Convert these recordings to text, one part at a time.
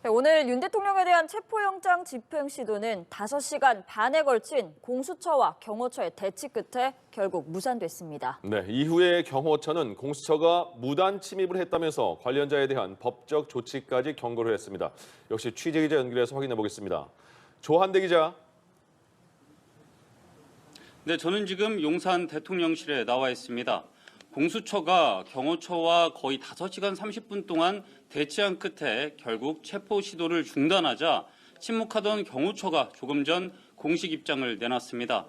네, 오늘 윤 대통령에 대한 체포영장 집행 시도는 5시간 반에 걸친 공수처와 경호처의 대치 끝에 결국 무산됐습니다. 네, 이후에 경호처는 공수처가 무단 침입을 했다면서 관련자에 대한 법적 조치까지 경고를 했습니다. 역시 취재기자 연결해서 확인해 보겠습니다. 조한대 기자. 네, 저는 지금 용산 대통령실에 나와 있습니다. 공수처가 경호처와 거의 5시간 30분 동안 대치한 끝에 결국 체포 시도를 중단하자 침묵하던 경호처가 조금 전 공식 입장을 내놨습니다.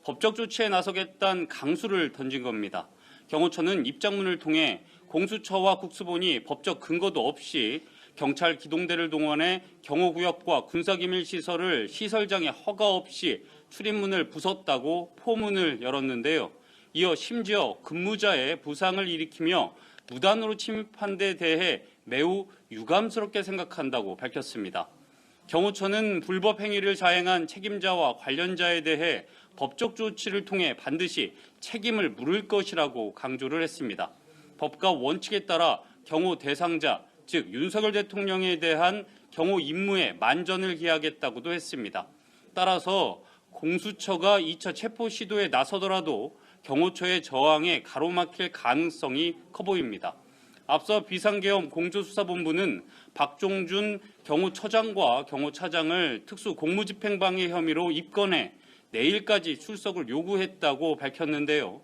법적 조치에 나서겠다는 강수를 던진 겁니다. 경호처는 입장문을 통해 공수처와 국수본이 법적 근거도 없이 경찰 기동대를 동원해 경호구역과 군사기밀시설을 시설장에 허가 없이 출입문을 부쉈다고 포문을 열었는데요. 이어 심지어 근무자의 부상을 일으키며 무단으로 침입한 데 대해 매우 유감스럽게 생각한다고 밝혔습니다. 경호처는 불법 행위를 자행한 책임자와 관련자에 대해 법적 조치를 통해 반드시 책임을 물을 것이라고 강조를 했습니다. 법과 원칙에 따라 경호 대상자, 즉 윤석열 대통령에 대한 경호 임무에 만전을 기하겠다고도 했습니다. 따라서 공수처가 2차 체포 시도에 나서더라도 경호처의 저항에 가로막힐 가능성이 커 보입니다. 앞서 비상계엄 공조수사본부는 박종준 경호처장과 경호차장을 특수공무집행방해 혐의로 입건해 내일까지 출석을 요구했다고 밝혔는데요.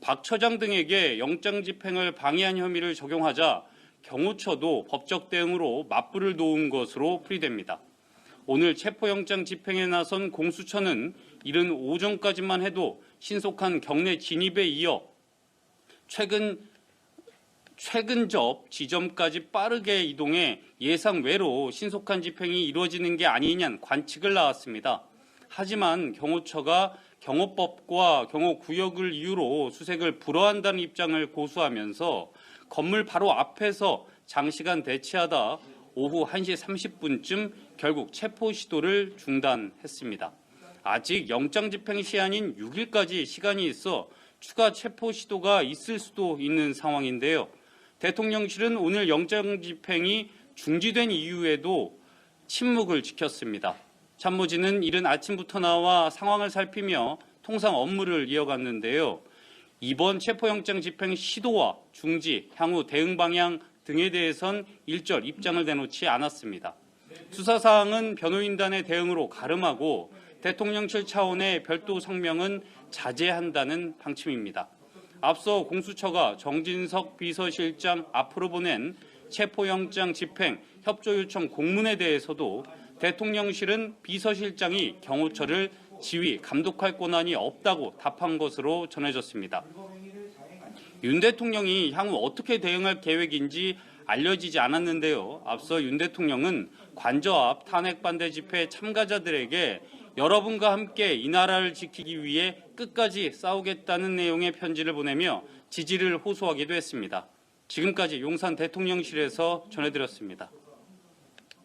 박 처장 등에게 영장 집행을 방해한 혐의를 적용하자 경호처도 법적 대응으로 맞불을 놓은 것으로 풀이됩니다. 오늘 체포영장 집행에 나선 공수처는 이른 오전까지만 해도 신속한 경내 진입에 이어 최근 접 지점까지 빠르게 이동해 예상 외로 신속한 집행이 이루어지는 게 아니냐는 관측을 낳았습니다. 하지만 경호처가 경호법과 경호구역을 이유로 수색을 불허한다는 입장을 고수하면서 건물 바로 앞에서 장시간 대치하다 오후 1시 30분쯤 결국 체포 시도를 중단했습니다. 아직 영장 집행 시한인 6일까지 시간이 있어 추가 체포 시도가 있을 수도 있는 상황인데요. 대통령실은 오늘 영장 집행이 중지된 이후에도 침묵을 지켰습니다. 참모진은 이른 아침부터 나와 상황을 살피며 통상 업무를 이어갔는데요. 이번 체포영장 집행 시도와 중지, 향후 대응 방향 등에 대해선 일절 입장을 내놓지 않았습니다. 수사사항은 변호인단의 대응으로 가름하고 대통령실 차원의 별도 성명은 자제한다는 방침입니다. 앞서 공수처가 정진석 비서실장 앞으로 보낸 체포영장 집행 협조 요청 공문에 대해서도 대통령실은 비서실장이 경호처를 지휘, 감독할 권한이 없다고 답한 것으로 전해졌습니다. 윤 대통령이 향후 어떻게 대응할 계획인지 알려지지 않았는데요. 앞서 윤 대통령은 관저 앞 탄핵 반대 집회 참가자들에게 여러분과 함께 이 나라를 지키기 위해 끝까지 싸우겠다는 내용의 편지를 보내며 지지를 호소하기도 했습니다. 지금까지 용산 대통령실에서 전해드렸습니다.